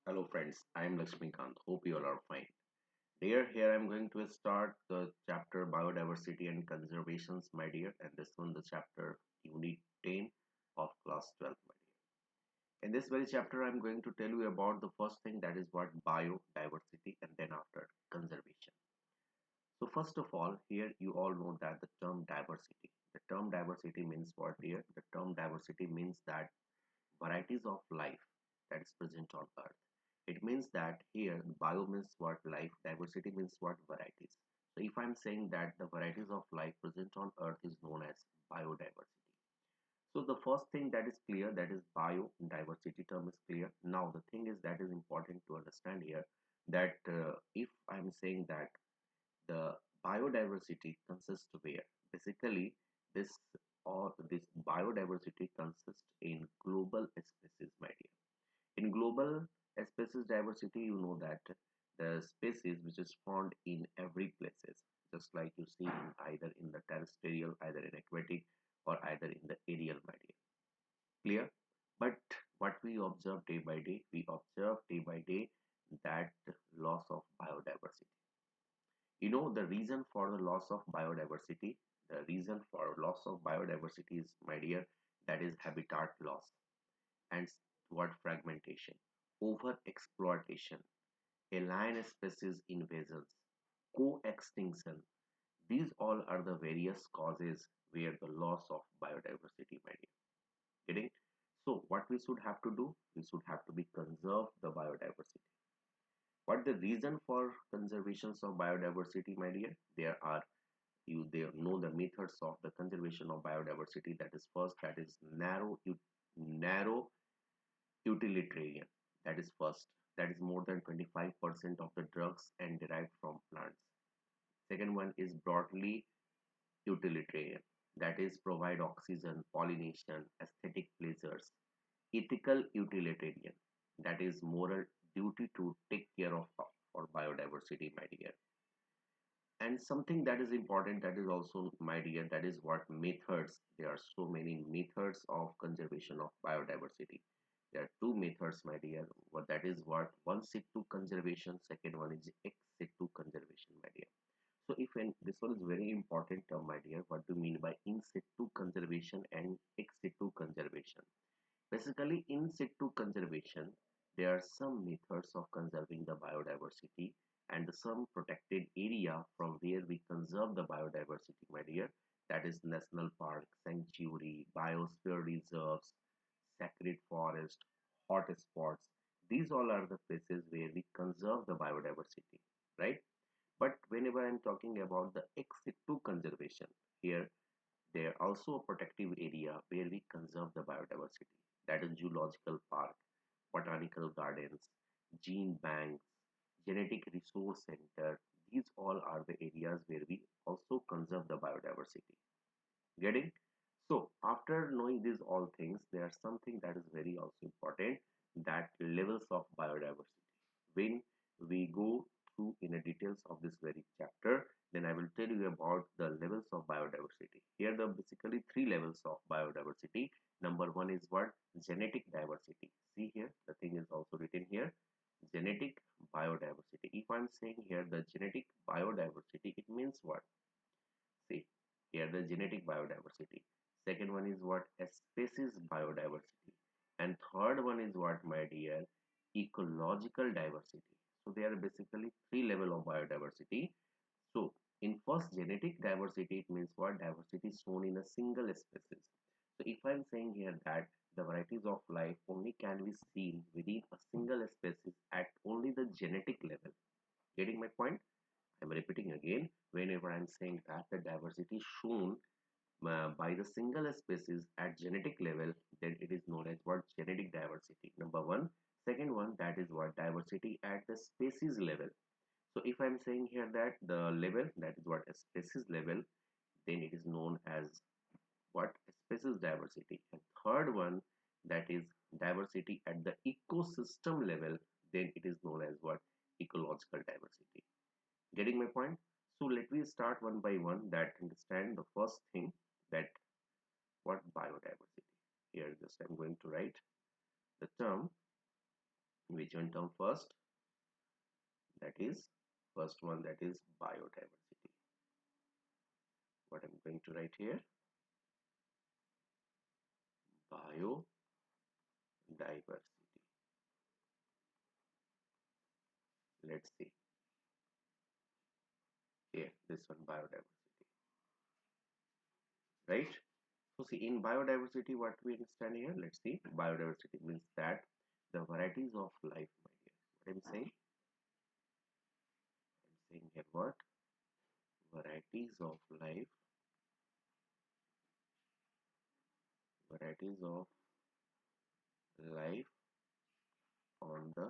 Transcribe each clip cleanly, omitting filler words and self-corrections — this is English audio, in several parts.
Hello friends, I am Lakshmikant. Hope you all are fine. Dear, here I am going to start the chapter Biodiversity and Conservations, my dear, and this one the chapter Unit 10 of class 12, my dear. In this very chapter, I am going to tell you about the first thing, that is what biodiversity, and then after conservation. So first of all, here you all know that the term diversity. The term diversity means what here? The term diversity means that varieties of life that is present on earth. It means that here bio means what, life, diversity means what, varieties. So if I'm saying that the varieties of life present on earth is known as biodiversity. So the first thing that is clear, that is biodiversity term is clear. Now the thing is that is important to understand here, that if I'm saying that the biodiversity consists where, basically this this biodiversity consists in global species, my dear. In global species diversity, you know that the species which is found in every places, just like you see in either in the terrestrial, either in aquatic, or either in the aerial, my dear. Clear? But what we observe day by day, we observe day by day that loss of biodiversity. You know the reason for the loss of biodiversity? The reason for loss of biodiversity is, my dear, that is habitat loss and what, fragmentation, over exploitation, alien species invasions, co-extinction. These all are the various causes where the loss of biodiversity, my dear. Getting? So what we should have to do? We should have to be conserve the biodiversity. What the reason for conservations of biodiversity, my dear? There are, you there know the methods of the conservation of biodiversity. That is first, that is narrow utilitarian. That is first. That is more than 25% of the drugs and derived from plants. Second one is broadly utilitarian. That is provide oxygen, pollination, aesthetic pleasures. Ethical utilitarian. That is moral duty to take care of our biodiversity, my dear. And something that is important, that is also, my dear, that is what methods. There are so many methods of conservation of biodiversity. There are two methods, my dear. What that is what, one situ conservation, second one is ex situ conservation, my dear. So if this one is very important term, my dear. What do you mean by in situ conservation and ex situ conservation? Basically, in situ conservation, there are some methods of conserving the biodiversity and some protected area from where we conserve the biodiversity, my dear. That is national park, sanctuary, biosphere reserves, sacred forest, hot spots. These all are the places where we conserve the biodiversity, right? But whenever I'm talking about the ex situ conservation, here there also a protective area where we conserve the biodiversity. That is zoological park, botanical gardens, gene banks, genetic resource center. These all are the areas where we also conserve the biodiversity. Getting? So after knowing these all things, there's something that is very also important, that levels of biodiversity. When we go through in a details of this very chapter, then I will tell you about the levels of biodiversity. Here the basically three levels of biodiversity. Number one is what? Genetic diversity. See here, the thing is also written here. Genetic biodiversity. If I'm saying here the genetic biodiversity, it means what? See, here the genetic biodiversity. Second one is what? A species biodiversity. And third one is what, my dear? Ecological diversity. So there are basically three level of biodiversity. So in first, genetic diversity, it means what? Diversity is shown in a single species. So if I'm saying here that the varieties of life only can be seen within a single species at only the genetic level. Getting my point? I'm repeating again, whenever I'm saying that the diversity is shown by the single species at genetic level, then it is known as what? Genetic diversity. Number one. Second one, that is what? Diversity at the species level. So if I'm saying here that the level, that is what? A species level, then it is known as what? Species diversity. And third one, that is diversity at the ecosystem level, then it is known as what? Ecological diversity. Getting my point? So let me start one by one, that understand the first thing, that what biodiversity. Here just I'm going to write the term Which one come first? That is first one, that is biodiversity. What I'm going to write here? Biodiversity. Let's see. Here, this one, biodiversity. Right? So see, in biodiversity, what we understand here, let's see. Biodiversity means that the varieties of life, my dear. What I'm saying? I'm saying here what? Varieties of life. Varieties of life on the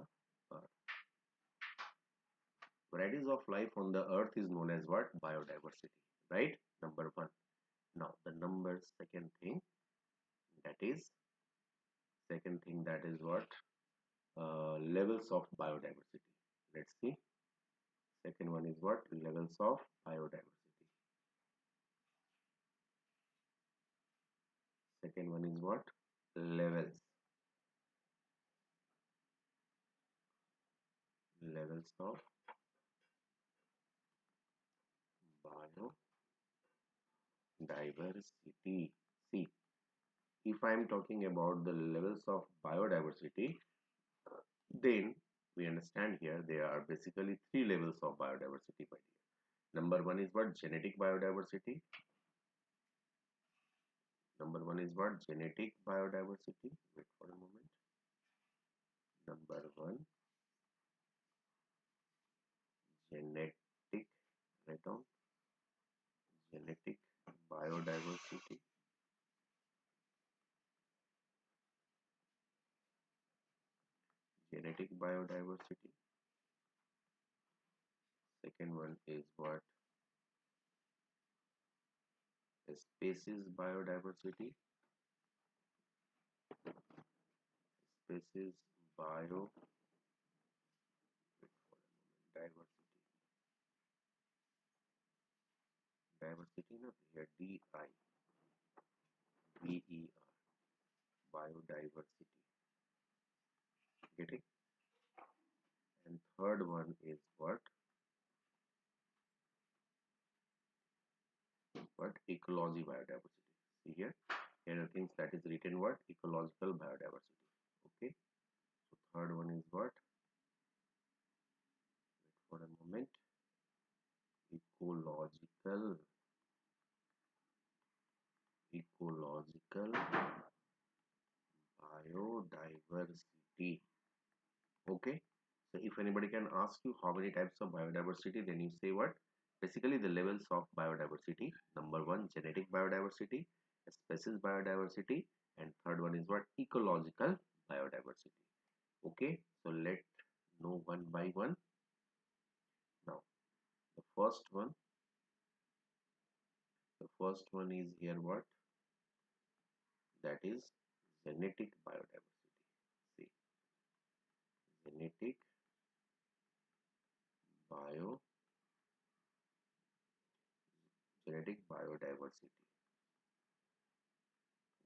earth. Varieties of life on the earth is known as what? Biodiversity. Right? Number one. Now the number second thing, that is what? Levels of biodiversity. Let's see. Second one is what? Levels of biodiversity. Second one is what? Levels. Levels of biodiversity. See, if I am talking about the levels of biodiversity, then we understand here there are basically three levels of biodiversity, my dear. Number one is what? Genetic biodiversity. Number one is what? Genetic biodiversity. Wait for a moment. Number one, genetic, write down, genetic biodiversity. Genetic biodiversity. Second one is what? Species biodiversity. Species bio, wait for a moment, diversity. Diversity, not here, D-I-V-E-R, biodiversity. Get it? And third one is what? What? Ecology biodiversity. See here? Here are things that is written what? Ecological biodiversity. Okay? So third one is what? Wait for a moment. Ecological biodiversity. Okay, so if anybody can ask you how many types of biodiversity, then you say what? Basically the levels of biodiversity. Number one, genetic biodiversity, species biodiversity, and third one is what? Ecological biodiversity. Okay, so let know one by one. Now the first one is here what? That is genetic biodiversity. See, genetic bio genetic biodiversity.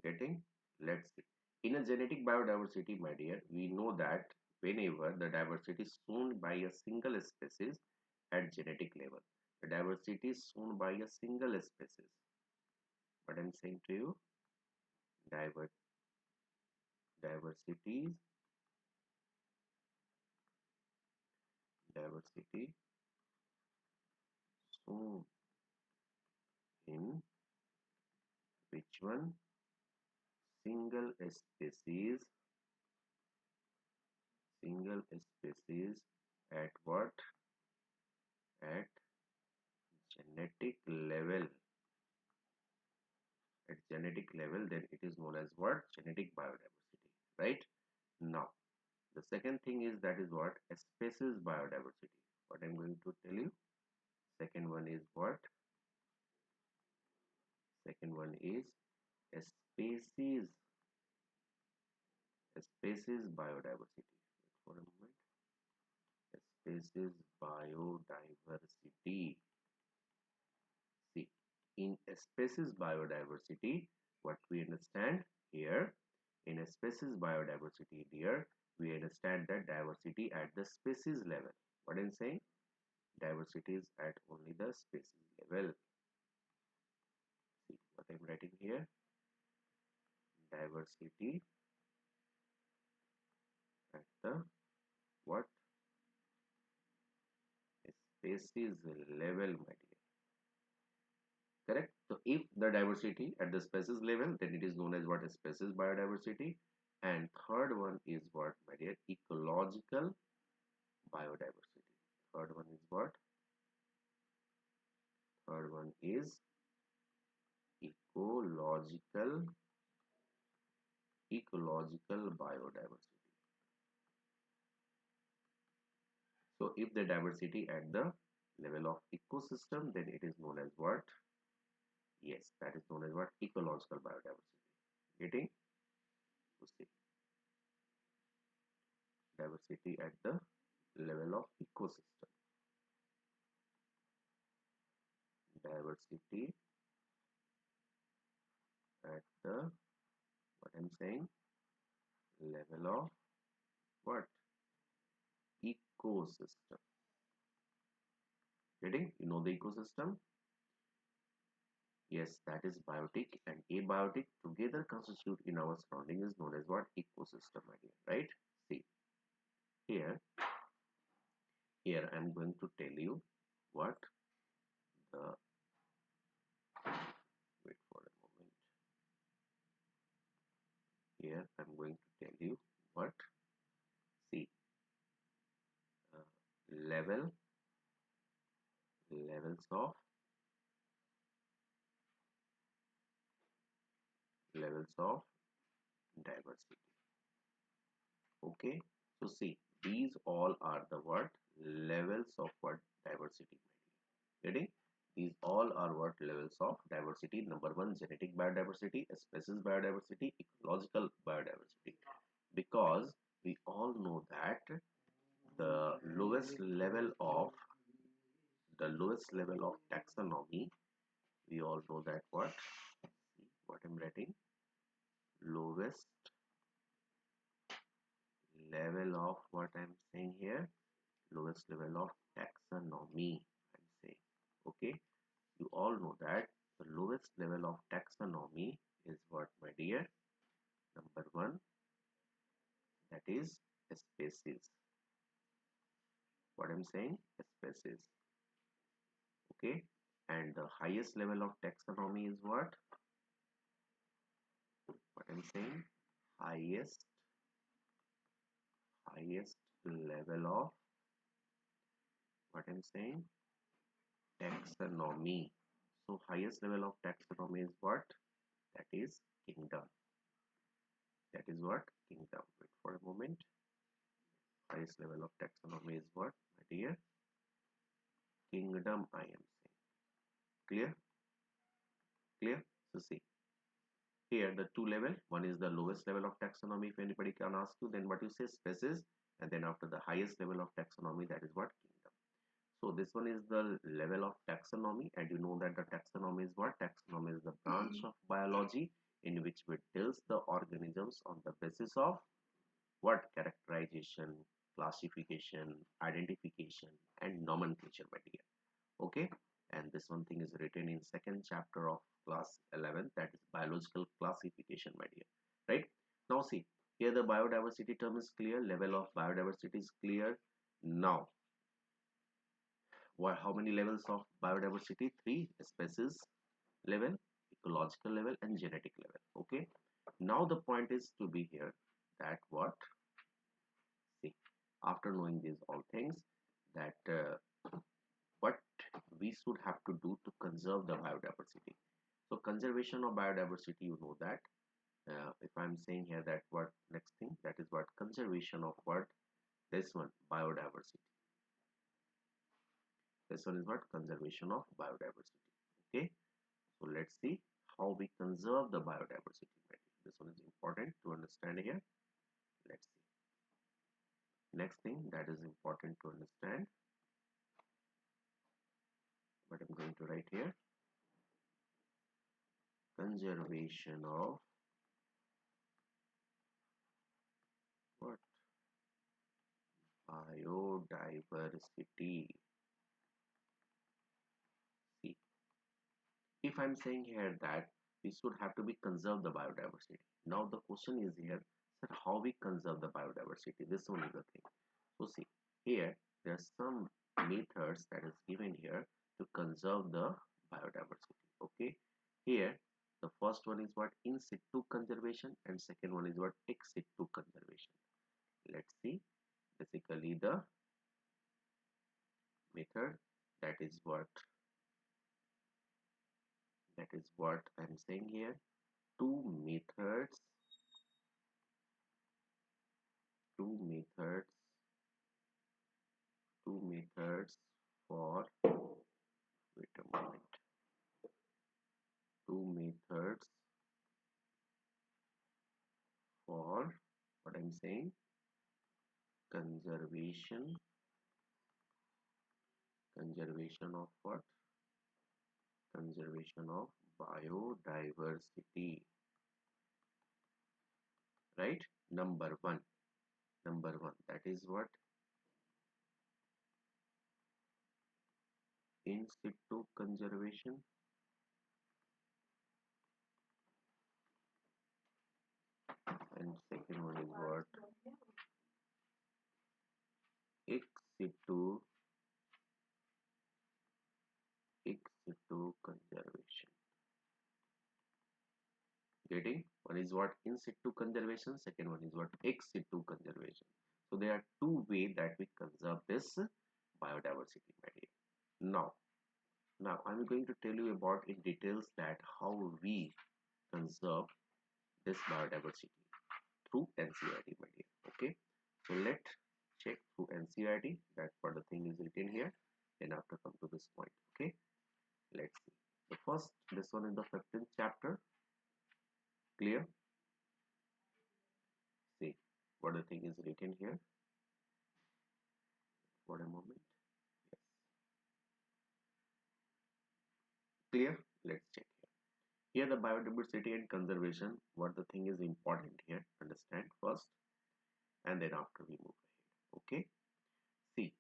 Getting? Let's see. In a genetic biodiversity, my dear, we know that whenever the diversity is shown by a single species at genetic level, the diversity is shown by a single species. What I'm saying to you, diver diversity shown in which one? Single species at what? At genetic level. At genetic level, then it is known as what? Genetic biodiversity. Right? Now, the second thing is that is what? Species biodiversity. What I'm going to tell you. Second one is what? Second one is species. Species biodiversity. Wait for a moment. Species biodiversity. See, in a species biodiversity, what we understand here, in a species biodiversity here, We understand that diversity at the species level. What I'm saying? Diversity is at only the species level. See what I'm writing here? Diversity at the what? Species level, my dear. Correct? So if the diversity at the species level, then it is known as what? Species biodiversity. And third one is what, my dear? Ecological biodiversity. Third one is what? Third one is ecological biodiversity. So if the diversity at the level of ecosystem, then it is known as what? Yes, that is known as what? Ecological biodiversity. Getting? To see diversity at the level of ecosystem. Diversity at the, what I'm saying, level of what? Ecosystem. Getting? You know the ecosystem? Yes, that is biotic and abiotic together constitute in our surrounding is known as what? Ecosystem, right? See, here I'm going to tell you what the, wait for a moment. Here I'm going to tell you what? See, levels of diversity. Okay, so see, these all are the what? Levels of what? Diversity. Getting? These all are what? Levels of diversity. Number one, genetic biodiversity, species biodiversity, ecological biodiversity. Because we all know that the lowest level of taxonomy, we all know that what? See what I'm writing? Lowest level of what I'm saying here? Lowest level of taxonomy, I'm saying. Okay, you all know that the lowest level of taxonomy is what, my dear? Number one, that is species. What I'm saying? Species. Okay, and the highest level of taxonomy is what? What I'm saying? Highest level of what I'm saying? Taxonomy. So highest level of taxonomy is what? That is kingdom. That is what? Kingdom. Wait for a moment. Highest level of taxonomy is what, my dear? Kingdom, I am saying. Clear? Clear? So see, here the two level. One is the lowest level of taxonomy. If anybody can ask you, then what you say? Species. And then after the highest level of taxonomy, that is what? Kingdom. So this one is the level of taxonomy, and you know that the taxonomy is what? Taxonomy is the branch of biology in which it tells the organisms on the basis of what? Characterization, classification, identification, and nomenclature, my dear. Okay, and this one thing is written in second chapter of class 11, that is biological classification, my dear. Right? Now see, here the biodiversity term is clear, level of biodiversity is clear. Now how many levels of biodiversity? Three: species level, ecological level, and genetic level. Okay, now the point is to be here that what? See, after knowing these all things, that what we should have to do to conserve the biodiversity. So conservation of biodiversity, you know that if I'm saying here that what next thing, that is what? Conservation of what? This one, biodiversity. This one is what? Conservation of biodiversity. Okay, so let's see how we conserve the biodiversity. This one is important to understand here. Let's see. Next thing that is important to understand, what I'm going to write here: conservation of what? biodiversity. See, if I'm saying here that we should have to be conserve the biodiversity. Now the question is here, sir, how we conserve the biodiversity? This one is the thing. So see, here there are some methods that is given here to conserve the biodiversity. Okay, here the first one is what in situ conservation and second one is what ex situ conservation. Let's see basically the method that is what I'm saying here. Two methods two methods two methods for wait a moment two methods for what I'm saying conservation of what conservation of biodiversity, right? Number one that is what in situ conservation and second one is what ex situ conservation. Getting? One is what in situ conservation, second one is what ex situ conservation. So there are two ways that we conserve this biodiversity, my dear. Now I'm going to tell you about in details that how we conserve this biodiversity through NCERT, my dear. Okay, so let's check through NCERT that what the thing is written here. Then after come to this point. Okay, let's see. The first, this one is the 15th chapter. Clear? See what the thing is written here. For a moment. Yes. Clear? Let's check here. Here the biodiversity and conservation. What the thing is important here. Understand first, and then after we move ahead. Okay. See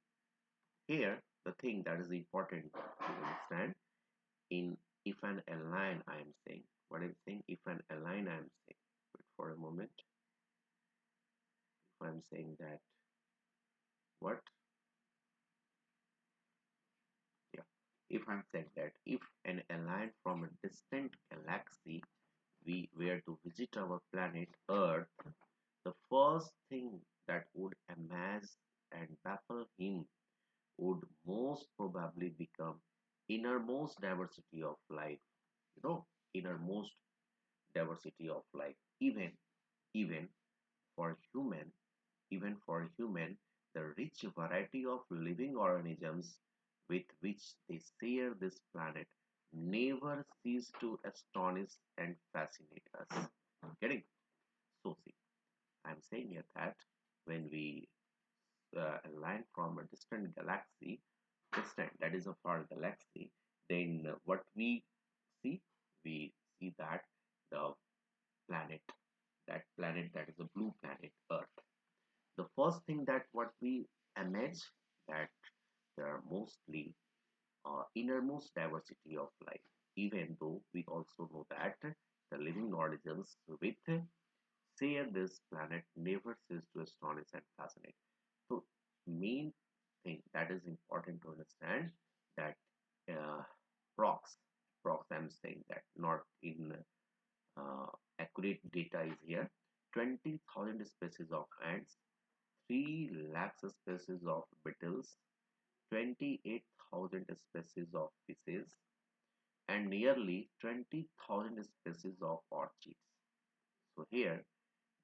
here the thing that is important to understand in if an align I am saying what I'm saying if an align I am saying wait for a moment if I'm saying that what yeah if I'm saying that if an align from a distant galaxy we were to visit our planet Earth, the first thing that would amaze and baffle him would most probably become innermost diversity of life. You know, innermost diversity of life. Even for human, even for human, the rich variety of living organisms with which they share this planet never cease to astonish and fascinate us. Getting? So see, I'm saying here that when we align from a distant galaxy, distant that is a far galaxy, then what see, we see that the planet, that is a blue planet, Earth. The first thing that what we imagine that there are mostly innermost diversity of life, even though we also know that the living organisms with share this planet never cease to astonish and fascinate. So main thing that is important to understand that uh, prox I'm saying that not in accurate data is here 20,000 species of ants, 3 lakhs species of beetles, 28,000 species of fishes, and nearly 20,000 species of orchids. So here,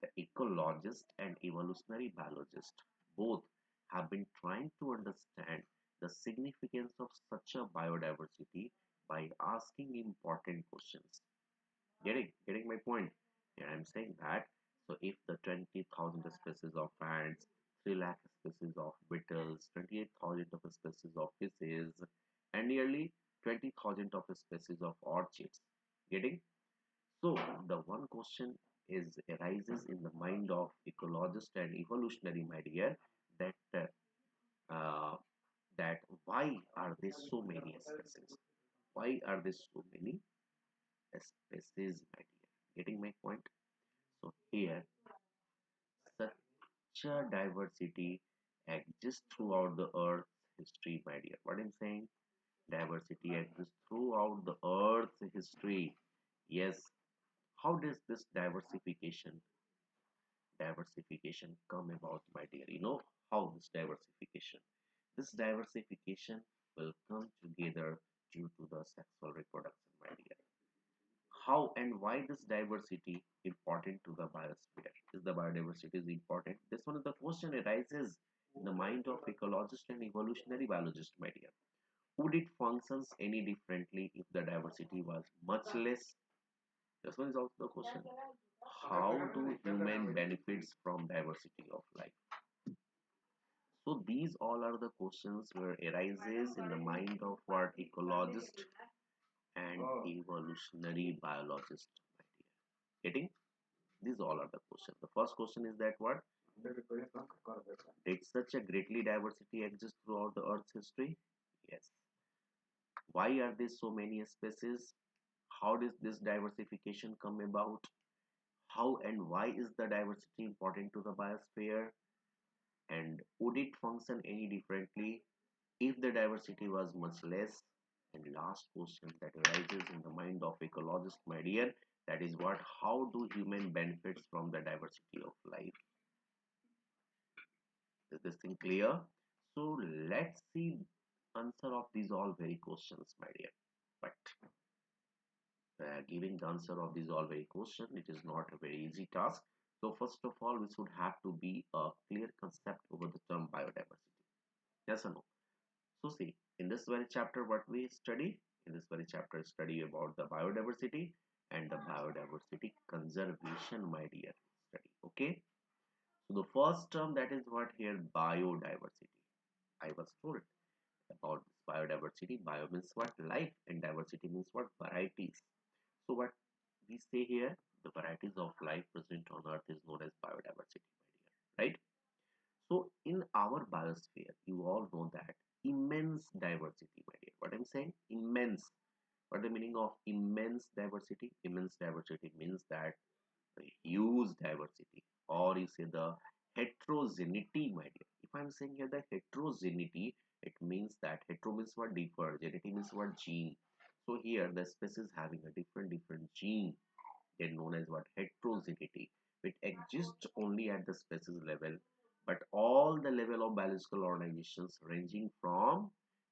the ecologist and evolutionary biologist both have been trying to understand the significance of such a biodiversity by asking important questions. Getting my point? Yeah, I'm saying that. So if the 20,000 species of ants, 3 lakh species of beetles, 28,000 of species of fishes, and nearly 20,000 of species of orchids. Getting? So the one question is arises in the mind of ecologist and evolutionary, my dear, that there so many species? Why are there so many species, my dear? Getting my point? So here, such a diversity exists throughout the Earth's history, my dear. What I'm saying? Diversity exists throughout the Earth's history. Yes. How does this diversification come about, my dear? You know how this diversification? This diversification will come together due to the sexual reproduction, my dear. How and why this diversity important to the biosphere? Is the biodiversity is important? This one of the question arises in the mind of ecologist and evolutionary biologist, my dear. Would it functions any differently if the diversity was much less? This one is also the question. How do human benefits from diversity of life? So these all are the questions where arises in the mind of what ecologist and evolutionary biologist, my dear. Getting? These all are the questions. The first question is that what? Did such a greatly diversity exist throughout the Earth's history? Yes. Why are there so many species? How does this diversification come about? How and why is the diversity important to the biosphere? And would it function any differently if the diversity was much less? And last question that arises in the mind of ecologist, my dear, that is what? How do human benefits from the diversity of life? Is this thing clear? So let's see answer of these all very questions, my dear. But giving the answer of these all very question, it is not a very easy task. So first of all, we should have to be a clear concept over the term biodiversity. Yes or no? So see, in this very chapter, what we study? In this very chapter, study about the biodiversity and the biodiversity conservation, my dear. Study, okay? So the first term that is what here? Biodiversity. I was told about this biodiversity. Bio means what? Life, and diversity means what? Varieties. So what we say here, the varieties of life present on earth is known as biodiversity, my dear, right? So in our biosphere, you all know that immense diversity, my dear. What I'm saying? Immense. What the meaning of immense diversity? Immense diversity means that the huge diversity, or you say the heterogeneity, my dear. If I'm saying here the heterogeneity, it means that hetero means what? Differ. Genetic means what? Gene. So here the species having a different gene, they're known as what? Heterogeneity. It exists only at the species level, but all the level of biological organizations ranging from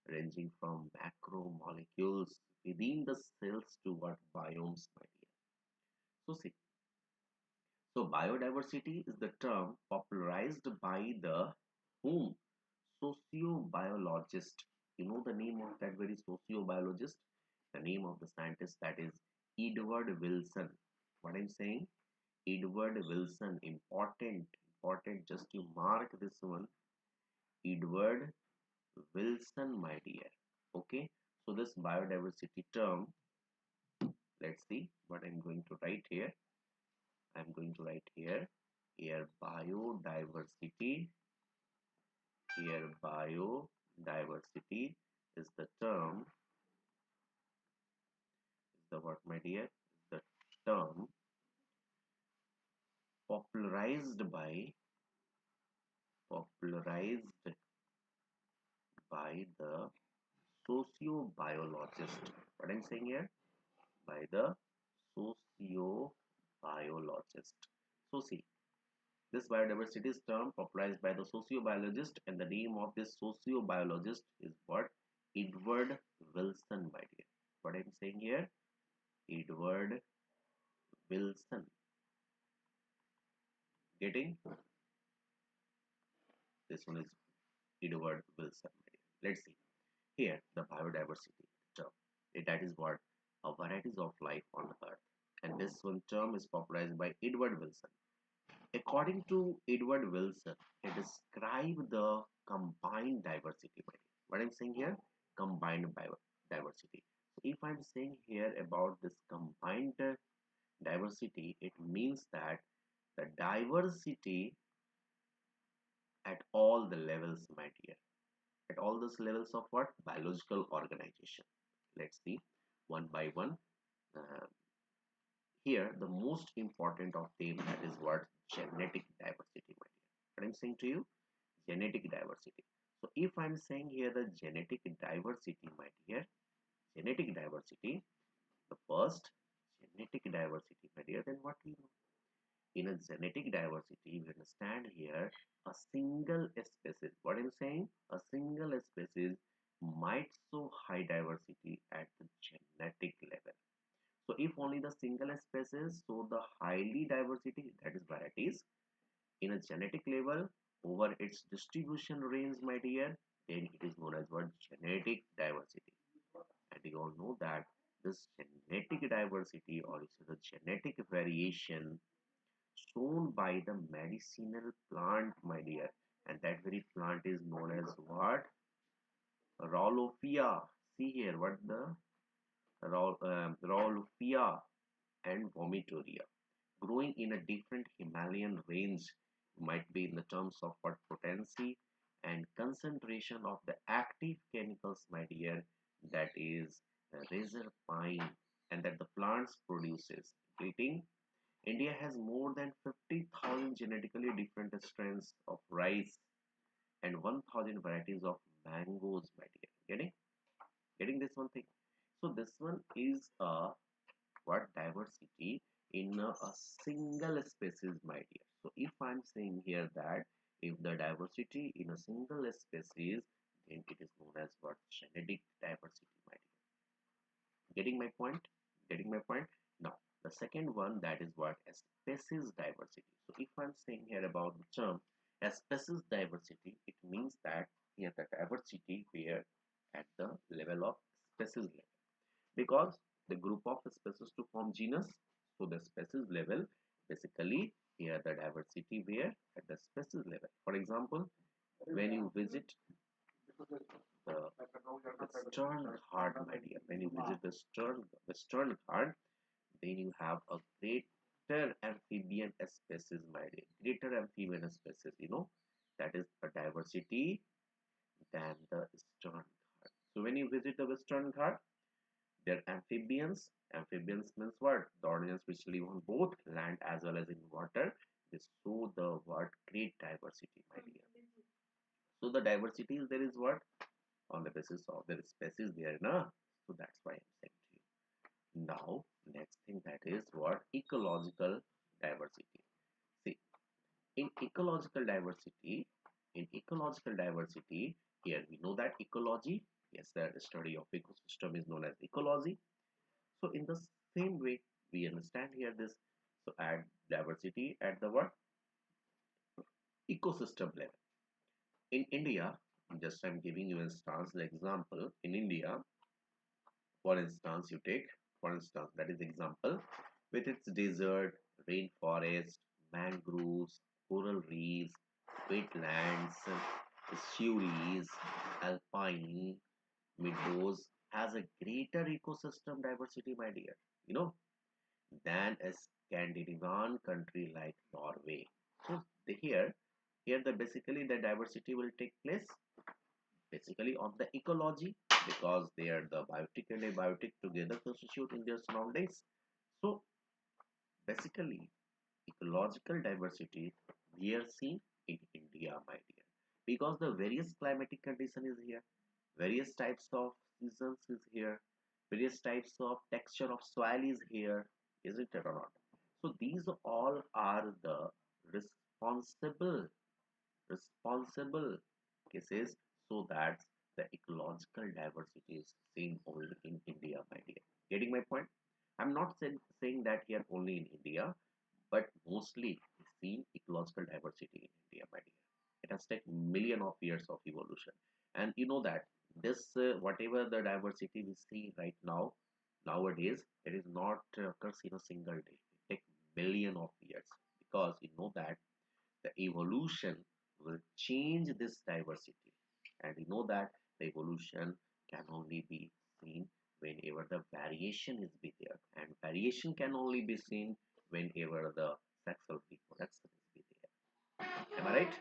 macromolecules within the cells to what? Biomes, my dear. So see, so biodiversity is the term popularized by the whom? Sociobiologist. You know the name of that very sociobiologist? The name of the scientist, that is Edward Wilson. What I'm saying? Edward Wilson. Important. Just you mark this one. Edward Wilson, my dear. Okay. So this biodiversity term, let's see what I'm going to write here. I'm going to write here biodiversity. Here biodiversity is the term, is the what, my dear? The term popularized by the sociobiologist. What I'm saying here? By the sociobiologist. So see, this biodiversity is term popularized by the sociobiologist, and the name of this sociobiologist is what? Edward Wilson, my dear. What I'm saying here? Edward Wilson. Getting? This one is Edward Wilson, my dear. Let's see. Here, the biodiversity term. That is what? Varieties of life on Earth. And this one term is popularized by Edward Wilson. According to Edward Wilson, it describes the combined diversity. What I'm saying here? Combined biodiversity. So if I'm saying here about this combined diversity, it means that the diversity at all the levels, my dear. at all those levels of what? Biological organization. Let's see one by one. Uh, Here, the most important of them, that is what? Genetic diversity, my dear. What I'm saying to you? Genetic diversity. So if I'm saying here the genetic diversity, my dear, genetic diversity, the first genetic diversity, my dear, then what we know? In a genetic diversity, we understand here a single species. What I'm saying? A single species might show high diversity at the genetic level. So if only the single species show the highly diversity, that is varieties, in a genetic level over its distribution range, my dear, then it is known as what? Genetic diversity. And we all know that this genetic diversity, or the genetic variation shown by the medicinal plant, my dear, and that very plant is known as what? Raulophia. See here, what the Raulophia and vomitoria, growing in a different Himalayan range, might be in the terms of what? Potency and concentration of the active chemicals, my dear, that is razor pine, and that the plants produces. Getting India has more than 50,000 genetically different strains of rice and 1,000 varieties of mangoes, my dear. Getting this one thing. So this one is a what? Diversity in a single species, my dear. So if I'm saying here that if the diversity in a single species, then it is known as what? Genetic diversity, my dear. Getting my point? Getting my point? Now, the second one, that is what? A species diversity. So if I'm saying here about the term a species diversity, it means that here the diversity here at the level of species level, because the group of species to form genus. So the species level, basically here the diversity where at the species level. For example, when you visit the Western Ghat, my dear, when you visit the Western Ghat, then you have a greater amphibian species, my dear, greater amphibian species, that is a diversity than the Eastern Ghat. So when you visit the Western Ghat, they're amphibians. Amphibians means what? The organisms which live on both land as well as in water. They show the what? Great diversity, my dear. So the diversity is there is what? On the basis of the species there, na? So that's why I'm saying to you. Now, next thing, that is what? Ecological diversity. See, in ecological diversity, here we know that ecology, yes, the study of ecosystem is known as ecology. So in the same way, we understand here this. So add diversity at the what? Ecosystem level. In India, just I'm giving you an instance, like example, in India, for instance, that is example, with its desert, rainforest, mangroves, coral reefs, wetlands, estuaries, alpine meadows, has a greater ecosystem diversity, my dear, than a Scandinavian country like Norway. So here the basically the diversity will take place basically on the ecology, because they are the biotic and abiotic together constitute in their surroundings. So basically ecological diversity we are seeing in India, my dear, because the various climatic condition is here, various types of seasons is here, various types of texture of soil is here, isn't it or not? So these all are the responsible responsible cases, so that the ecological diversity is seen only in India, my dear. Getting my point? I'm not saying that here only in India, but mostly seen ecological diversity in India, my dear. It has taken million of years of evolution, and you know that this whatever the diversity we see right now nowadays, it is not occurs in a single day. It takes million of years, because you know that the evolution will change this diversity, and we know that the evolution can only be seen whenever the variation is be there, and variation can only be seen whenever the sexual reproduction is be there. Am I right?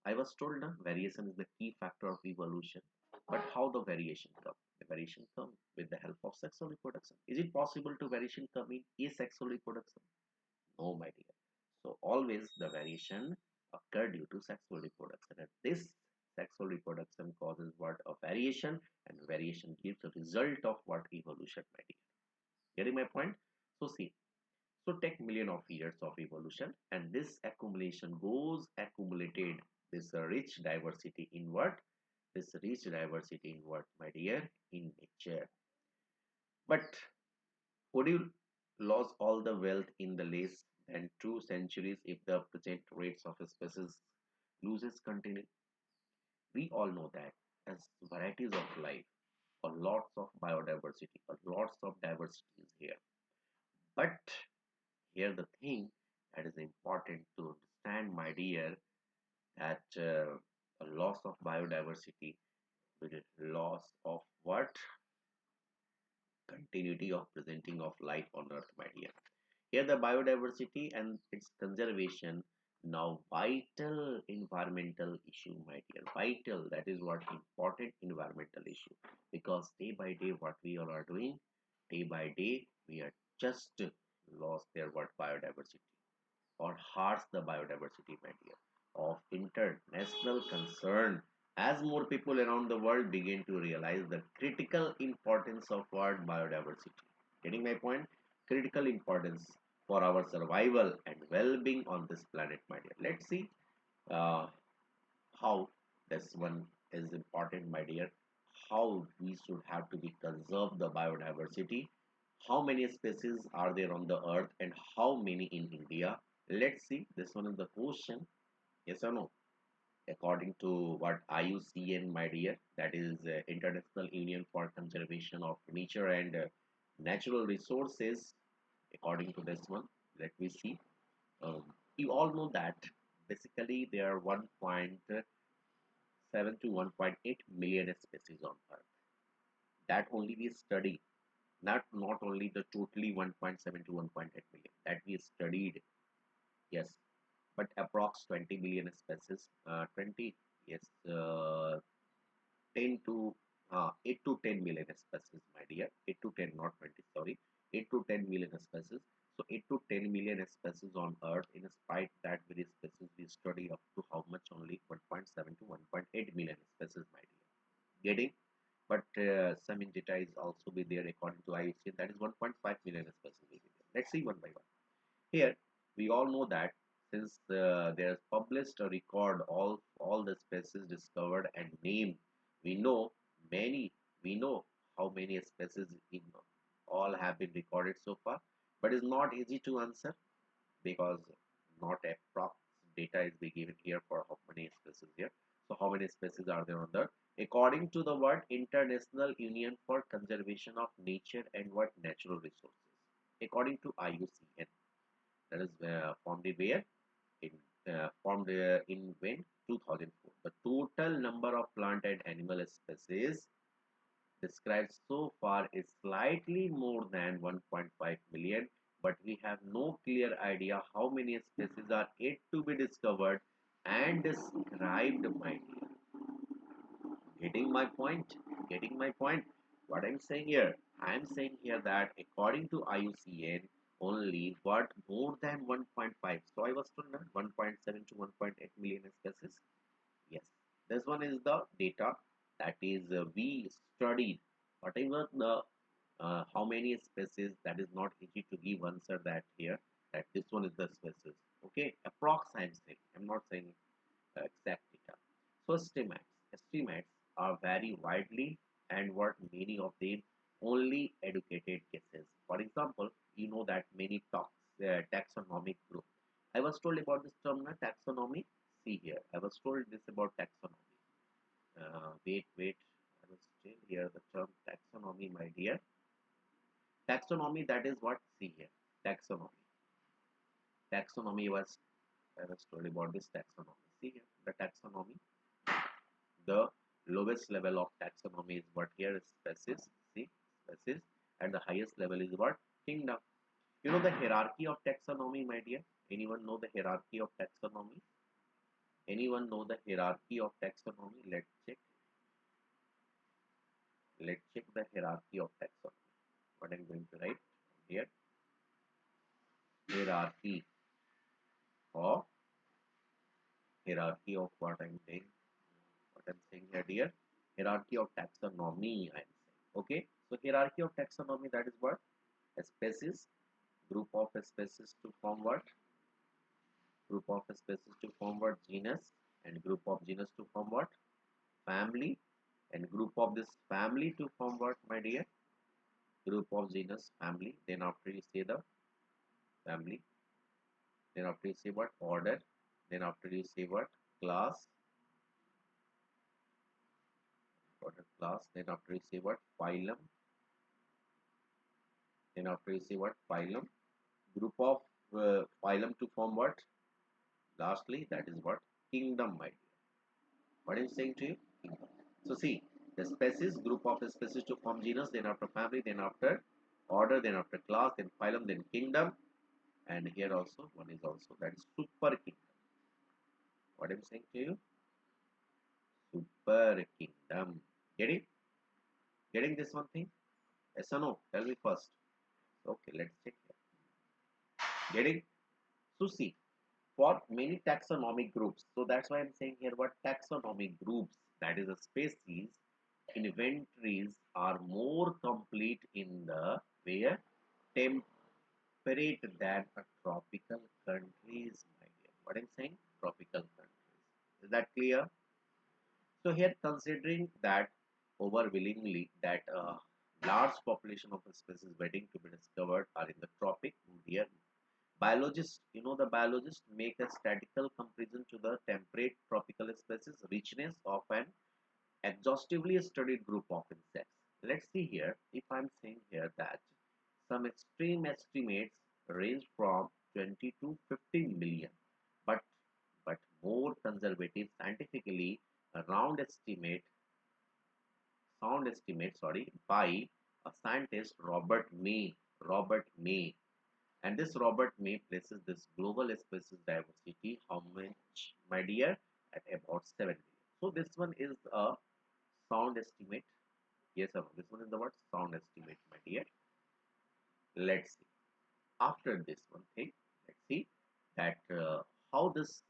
I was told na, variation is the key factor of evolution. But how the variation come? The variation come with the help of sexual reproduction. Is it possible to variation come in asexual reproduction? No, my dear. So always the variation occur due to sexual reproduction. And this sexual reproduction causes what? A variation, and variation gives a result of what? Evolution, my dear. Getting my point? So see, so take million of years of evolution, and this accumulation goes accumulated this rich diversity in what? This rich diversity in what, my dear? In nature. But would you lose all the wealth in the less than 2 centuries if the present rates of species loses continue? We all know that as varieties of life, a lots of biodiversity, a lots of diversity is here. But here the thing that is important to understand, my dear, that a loss of biodiversity with loss of what? Continuity of presenting of life on earth, my dear. Here the biodiversity and its conservation now vital environmental issue, my dear. Vital, that is what? Important environmental issue. Because day by day what we all are doing, day by day we are just lost their what? Biodiversity, or harms the biodiversity, my dear, of international concern, as more people around the world begin to realize the critical importance of what? Biodiversity. Getting my point? Critical importance for our survival and well-being on this planet, my dear. Let's see uh, how this one is important, my dear. How we should have to be conserve the biodiversity. How many species are there on the earth and how many in India? Let's see. This one is the question. Yes or no? According to what IUCN, my dear, that is International Union for Conservation of Nature and Natural Resources. According to this one, let me see. Um, you all know that basically there are 1.7 to 1.8 million species on Earth. That only we study, not only the totally 1.7 to 1.8 million that we studied. Yes, but approx 20 million species, 20, yes, 10 to 8 to 10 million species, my dear. 8 to 10, not 20, sorry. 8 to 10 million species. So 8 to 10 million species on earth. In spite that very species we study up to how much? Only 1.7 to 1.8 million species, my dear. Getting? But some data is also be there according to IUCN, that is 1.5 million species will be there. Let's see one by one. Here we all know that since there is published a record all the species discovered and named, we know many, we know how many species in all have been recorded so far, but it's not easy to answer because not approx data is be given here for how many species here. So how many species are there on the, according to the what? International Union for Conservation of Nature and what? Natural Resources, according to IUCN, that is formed where? In formed in when? 2004. The total number of plant and animal species described so far is slightly more than 1.5 million, but we have no clear idea how many species are yet to be discovered and described, my dear. Getting my point? Getting my point? What I'm saying here? I'm saying here that according to IUCN, only what? More than 1.5. So I was told that 1.7 to 1.8 million species. Yes, this one is the data that is we studied. Whatever the how many species, that is not easy to give answer that here, that this one is the species. Okay, approx I'm saying. I'm not saying exact data. So estimates are very widely and what many of them only educated guesses. For example, you know that many talks taxonomic group. I was told about this term na, taxonomy. See here, I was told this about taxonomy. Wait, I was still here the term taxonomy, my dear. Taxonomy, that is what? See here, taxonomy. Taxonomy was, I was told about this taxonomy. See here, the taxonomy. The lowest level of taxonomy is what here is species. See, species, and the highest level is what? Kingdom. You know the hierarchy of taxonomy, my dear? Anyone know the hierarchy of taxonomy? Anyone know the hierarchy of taxonomy? Let's check. Let's check the hierarchy of taxonomy. What I'm going to write here. Hierarchy of what I'm saying. What I'm saying here, dear. Hierarchy of taxonomy. I'm saying. Okay. So hierarchy of taxonomy. That is what? A species. Group of species to form what? Group of species to form what? Genus. And group of genus to form what? Family. And group of this family to form what, my dear? Group of genus, family. Then after you say the family. Then after you say what? Order. Then after you say what? Class. Order, class. Then after you say what? Phylum. Then after you say what? Phylum. Group of phylum to form what? Lastly, that is what? Kingdom, my dear. What I am saying to you? Kingdom. So see, the species, group of species to form genus, then after family, then after order, then after class, then phylum, then kingdom. And here also, one is also, that is super kingdom. What I am saying to you? Super kingdom. Get it? Getting this one thing? Yes or no? Tell me first. Okay, let's check here. Getting? So see, for many taxonomic groups, so that's why I'm saying here what taxonomic groups, that is a species, inventories are more complete in the where temperate than a tropical countries, my dear. What I'm saying? Tropical countries. Is that clear? So here considering that overwhelmingly that large population of species waiting to be discovered are in the tropic, here biologists, the biologists make a statistical comparison to the temperate tropical species richness of an exhaustively studied group of insects. Let's see here if I'm saying here that some extreme estimates range from 20 to 50 million, but more conservative scientifically round estimate sound estimate by a scientist Robert May, and this Robert May places this global species diversity how much, my dear, at about 7 million. So this one is a sound estimate. Yes or no? This one is the what? Sound estimate, my dear. Let's see. After this one thing, let's see that how this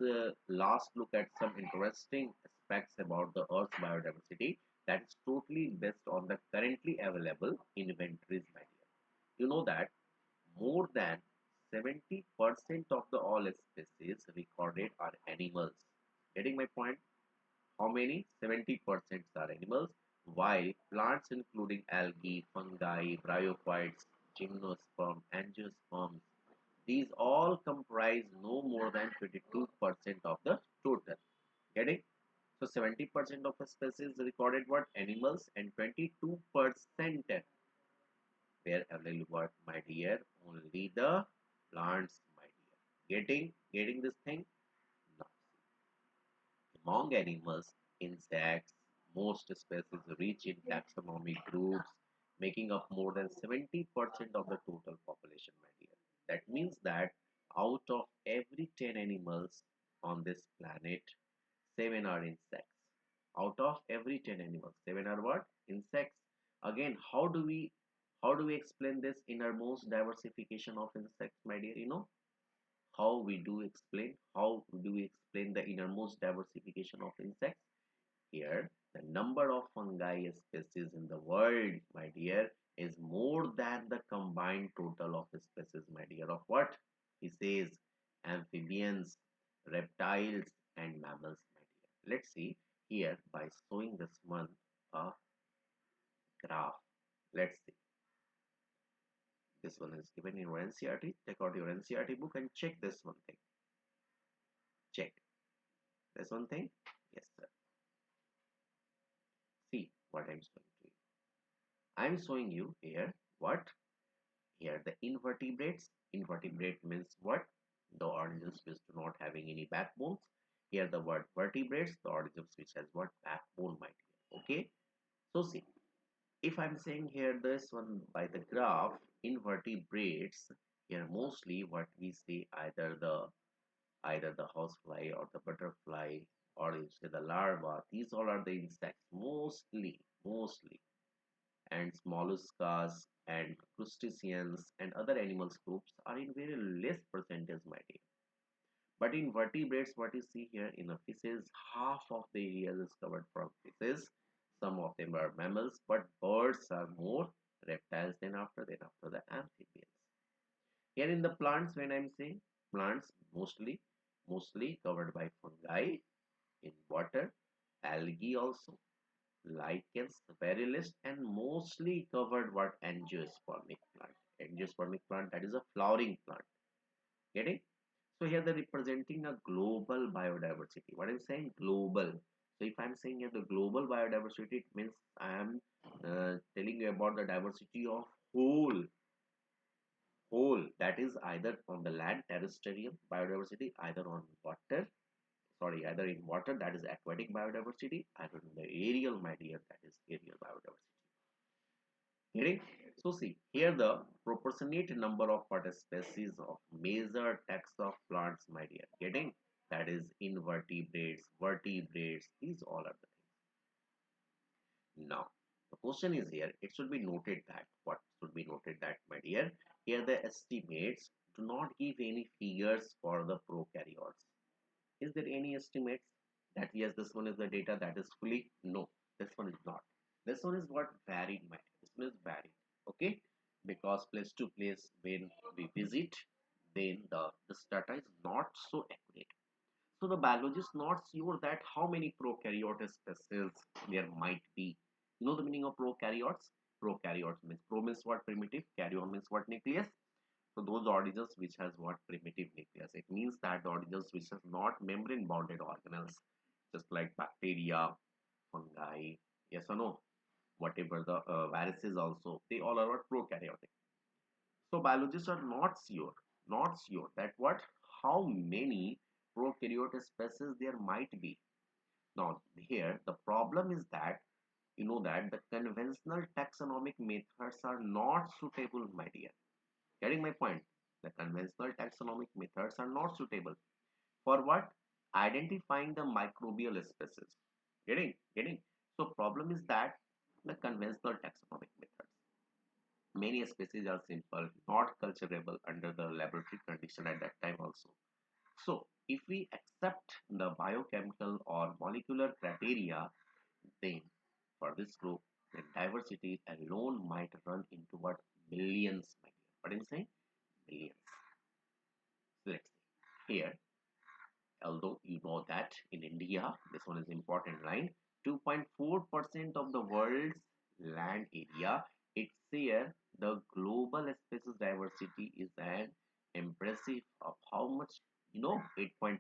last look at some interesting aspects about the Earth's biodiversity that is totally based on the currently available inventories, my dear. You know that more than 70% of the all species recorded are animals. Getting my point? How many? 70% are animals, while plants including algae, fungi, bryophytes, gymnosperm, angiosperms, these all comprise no more than 22% of the total. Getting? So 70% of the species recorded what? Animals, and 22% were available what, my dear? Only the plants, my dear. Getting this thing? Now, among animals, insects, most species reach in taxonomic groups, making up more than 70% of the total population, my dear. That means that out of every 10 animals on this planet, 7 are insects. Out of every 10 animals, 7 are what? Insects. Again, how do we explain this innermost diversification of insects, my dear? How do we explain the innermost diversification of insects? Here, the number of fungi species in the world, my dear, is more than the combined total of the species, my dear, of what? He says amphibians, reptiles, and mammals, my dear. Let's see here by showing this one a graph. Let's see. This one is given in your NCERT. Take out your NCERT book and check this one thing. Check this one thing. Yes, sir. See what I'm showing to you. I'm showing you here what? Here the invertebrates. Invertebrate means what? The organisms which do not having any backbones. Here the word vertebrates, the organisms which has what? Backbone, my dear. Okay. So see, if I'm saying here this one by the graph, invertebrates, here mostly what we say either the either the housefly or the butterfly, or you say the larva. These all are the insects, mostly, and molluscas and crustaceans and other animals groups are in very less percentage, my dear. But in vertebrates, what you see here in the fishes, half of the area is covered from fishes. Some of them are mammals, but birds are more reptiles than after the amphibians. Here in the plants, when I'm saying plants, mostly covered by fungi in water, algae also, lichens, variolist, and mostly covered what angiospermic plant. Angiospermic plant, that is a flowering plant. Getting? So here they're representing a global biodiversity. What I'm saying, global. So if I'm saying here the global biodiversity, it means I am telling you about the diversity of whole, that is either on the land, terrestrial biodiversity, either in water, that is aquatic biodiversity, either in the aerial, my dear, that is aerial biodiversity. Getting? So see, here the proportionate number of what species of major taxa of plants, my dear. Getting? That is invertebrates, vertebrates, these all are the things. Now, the question is here, it should be noted that, what should be noted that, my dear, here the estimates do not give any figures for the prokaryotes. Is there any estimates that yes, this one is the data that is fully? No, this one is not. This one is what varied, my dear. This one is varied. Okay, because place to place when we visit, then this data is not so accurate. So the biologist not sure that how many prokaryote species there might be. You know the meaning of prokaryotes? Prokaryotes means pro means what, primitive, karyon means what, nucleus. So those organisms which has what, primitive nucleus. It means that the organisms which has not membrane bounded organelles, just like bacteria, fungi, yes or no, whatever the viruses also, they all are what, prokaryotic. So biologists are not sure that what, how many prokaryote species there might be. Now here the problem is that you know that the conventional taxonomic methods are not suitable, my dear. Getting my point? The conventional taxonomic methods are not suitable for what? Identifying the microbial species. Getting? So problem is that the conventional taxonomic methods, many species are simple, not culturable under the laboratory condition at that time also. So if we accept the biochemical or molecular criteria, then for this group, the diversity alone might run into what, millions, my dear. What am I saying? Millions. So let's see here. Although you know that in India, this one is important line, 2.4% of the world's land area, it's here the global species diversity is an impressive of how much, 8.1%.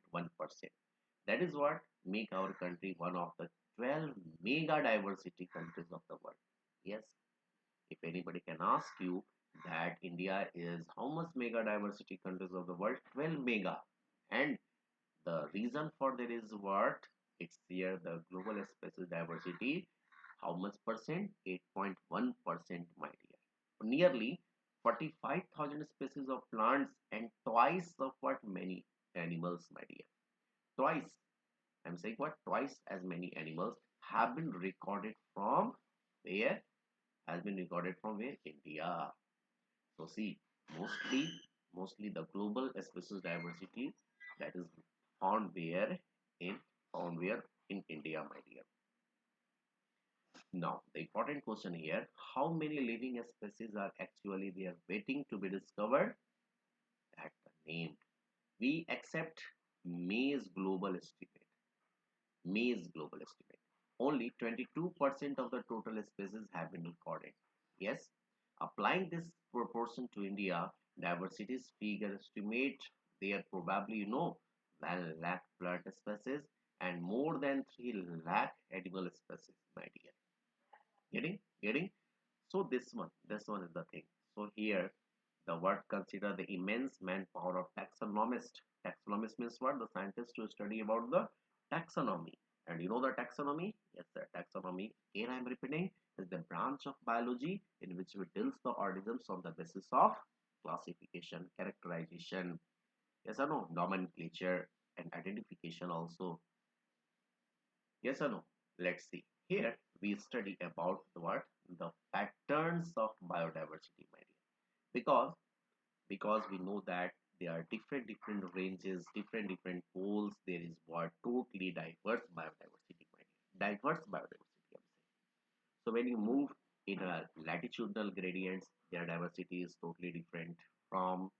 That is what make our country one of the 12 mega diversity countries of the world. Yes, if anybody can ask you that India is how much mega diversity countries of the world, 12 mega, and the reason for that is what? It's here the global species diversity. How much percent? 8.1%, my dear. Nearly 45,000 species of plants and twice of what, many animals, my dear. Twice. I'm saying what? Twice as many animals have been recorded from where? Has been recorded from where? India. So see, mostly, mostly the global species diversity that is found where in India, my dear. Now the important question here: how many living species are actually there waiting to be discovered? That's the name. We accept May's global estimate. May's global estimate. Only 22% of the total species have been recorded. Yes, applying this proportion to India, diversity's figure estimate there probably 1 lakh plant species and more than 3 lakh animal species, my dear. Getting? So this one is the thing. So here the word consider the immense manpower of taxonomist. Taxonomist means what? The scientist to study about the taxonomy. And you know the taxonomy? Yes, sir. Taxonomy, again I am repeating, is the branch of biology in which we deals the organisms on the basis of classification, characterization. Yes or no? Nomenclature and identification also. Yes or no? Let's see. Here we study about what? The patterns of biodiversity, my dear. Because we know that there are different ranges, different poles. There is what? Totally diverse biodiversity, my dear. Diverse biodiversity, I'm saying. So when you move in a latitudinal gradients, their diversity is totally different from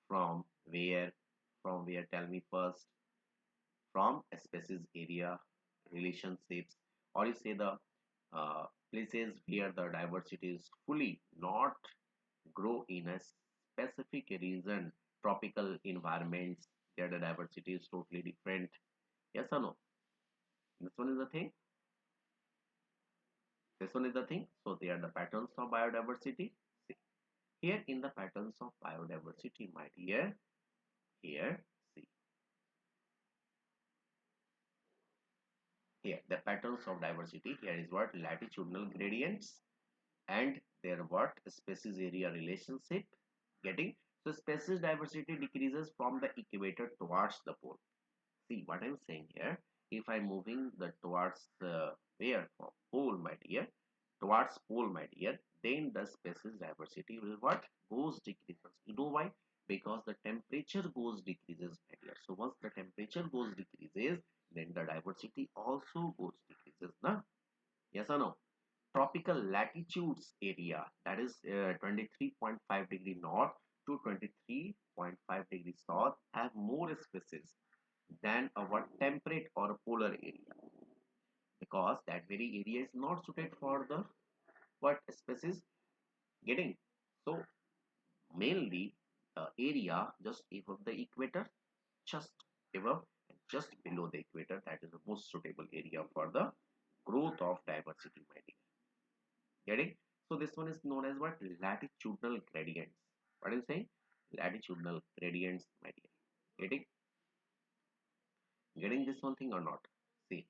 from where tell me first, from a species area relationships, or you say the places where the diversity is fully not grow in a specific region, tropical environments, there the diversity is totally different. Yes or no? This one is the thing. This one is the thing. So they are the patterns of biodiversity. See, here in the patterns of biodiversity, my dear, here, see, here the patterns of diversity. Here is what? Latitudinal gradients and their what? Species area relationship. Getting? So species diversity decreases from the equator towards the pole. See what I'm saying here. If I'm moving the towards where for pole, my dear, towards pole, my dear, then the species diversity will what? Goes decreases. You know why? Because the temperature goes decreases, my dear. So once the temperature goes decreases, then the diversity also goes decreases. Na? Yes or no? Tropical latitudes area, that is 23.5 degree north to 23.5 degrees south, have more species than our temperate or polar area, because that very area is not suited for the what species. Getting? So mainly area just above the equator, just above and just below the equator, that is the most suitable area for the growth of diversity, my dear. Getting? So this one is known as what? Latitudinal gradients. What is saying? Latitudinal gradients, my dear. Getting? Getting this one thing or not? See,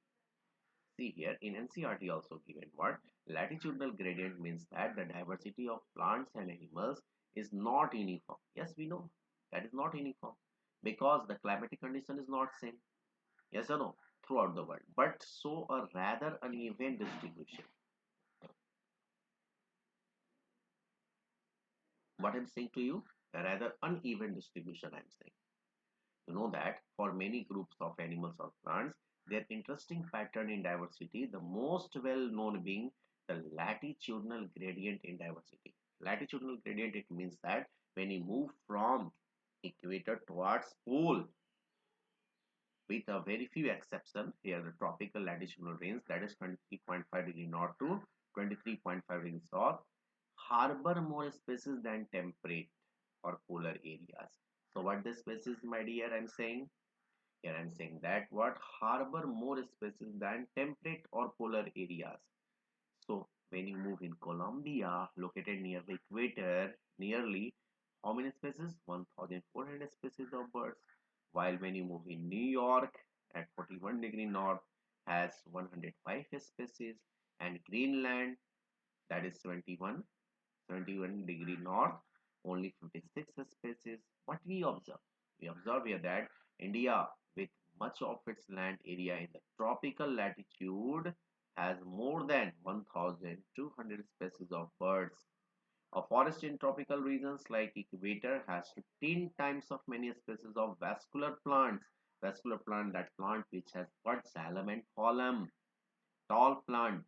see here in NCERT also given what? Latitudinal gradient means that the diversity of plants and animals is not uniform. Yes, we know that is not uniform because the climatic condition is not same. Yes or no? Throughout the world, but so a rather uneven distribution. What I'm saying to you, a rather uneven distribution, I'm saying. You know that for many groups of animals or plants, their interesting pattern in diversity, the most well known being the latitudinal gradient in diversity. Latitudinal gradient, it means that when you move from equator towards pole, with a very few exception, here the tropical latitudinal range, that is 23.5 degree north to 23.5 degrees south, harbor more species than temperate or polar areas. So what the species, my dear, I'm saying? Here I'm saying that what? Harbor more species than temperate or polar areas. So when you move in Colombia, located near the equator, nearly how many species? 1,400 species of birds. While when you move in New York at 41 degree north, has 105 species, and Greenland, that is 71 degree north, only 56 species. What we observe? We observe here that India, with much of its land area in the tropical latitude, has more than 1,200 species of birds. A forest in tropical regions like equator has 15 times of many species of vascular plants. Vascular plant, that plant which has what? Xylem and phloem. Tall plant,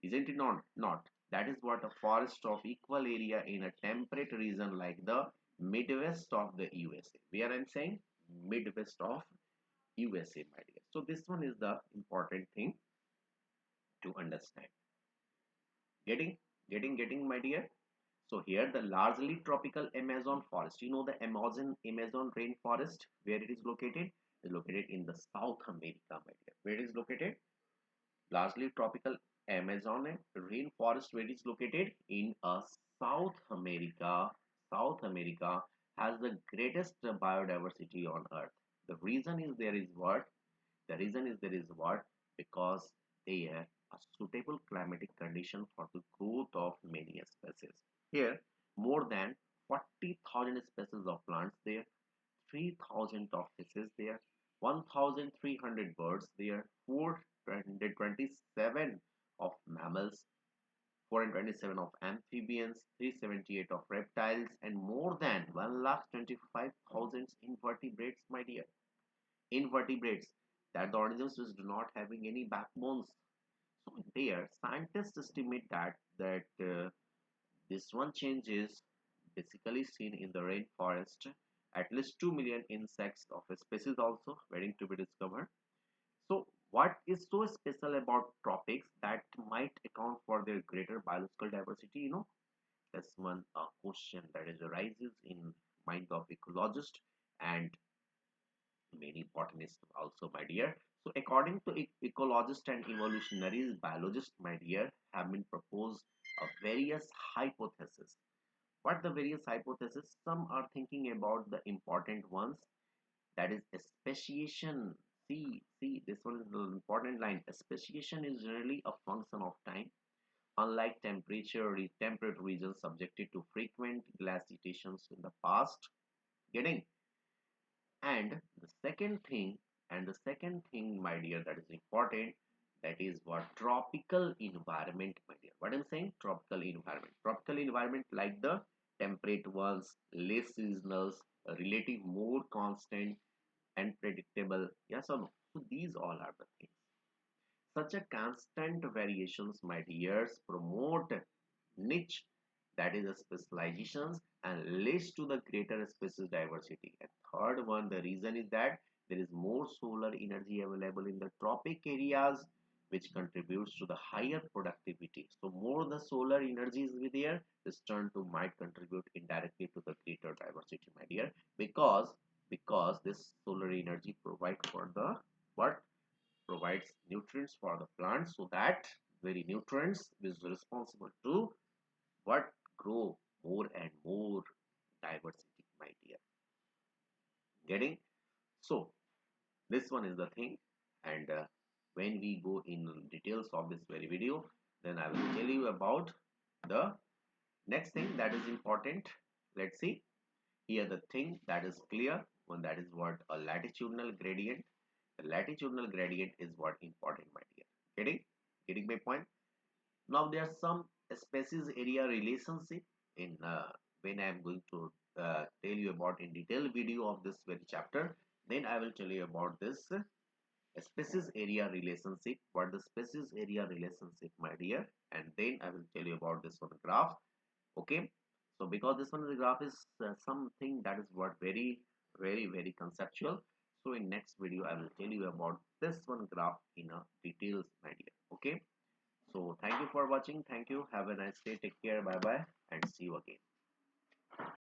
isn't it not? Not. That is what a forest of equal area in a temperate region like the Midwest of the USA. Where I'm saying Midwest of USA, my dear. So this one is the important thing to understand. Getting, my dear. So here the largely tropical Amazon forest. You know the Amazon rainforest, where it is located? It is located in the South America, my dear. Where it is located? Largely tropical Amazon rainforest, where it is located in South America. South America has the greatest biodiversity on earth. The reason is there is what? The reason is there is what? Because there a suitable climatic condition for the growth of many species. Here, more than 40,000 species of plants there, 3,000 tortoises there, 1,300 birds there, 427 of mammals, 427 of amphibians, 378 of reptiles, and more than 1,25,000 invertebrates, my dear. Invertebrates, that the organisms which do not having any backbones. So there, scientists estimate that this one change is basically seen in the rainforest. At least 2 million insects of a species also waiting to be discovered. So what is so special about tropics that might account for their greater biological diversity? That's one question that is arises in mind of ecologists and many botanists also, my dear. So according to ecologists and evolutionary biologists, my dear, have been proposed a various hypotheses. What the various hypotheses? Some are thinking about the important ones, that is speciation. See, this one is the important line. Speciation is generally a function of time. Unlike temperate regions subjected to frequent glaciations in the past, getting. And the second thing, my dear, that is important, that is what tropical environment, my dear. What I'm saying, tropical environment. Tropical environment like the temperate ones, less seasonals, relative more constant and predictable. Yes or no? So these all are the things. Such a constant variations, my dears, promote niche, that is a specializations, and leads to the greater species diversity. And third one, the reason is that there is more solar energy available in the tropic areas, which contributes to the higher productivity. So more the solar energy is there, this turn to might contribute indirectly to the greater diversity, my dear, because this solar energy provide for the what, provides nutrients for the plants, so that very nutrients is responsible to what, grow more and more diversity, my dear. Getting? So this one is the thing, and when we go in details of this very video, then I will tell you about the next thing that is important. Let's see here the thing that is clear one, that is what a latitudinal gradient. The latitudinal gradient is what important, my dear. Getting my point? Now there are some species area relationship in when I am going to tell you about in detail video of this very chapter. Then I will tell you about this species area relationship. What the species area relationship, my dear, and then I will tell you about this one graph. Okay. So because this one the graph is something that is what very conceptual. So in next video I will tell you about this one graph in a details, my dear. Okay. So thank you for watching. Thank you. Have a nice day. Take care. Bye bye and see you again.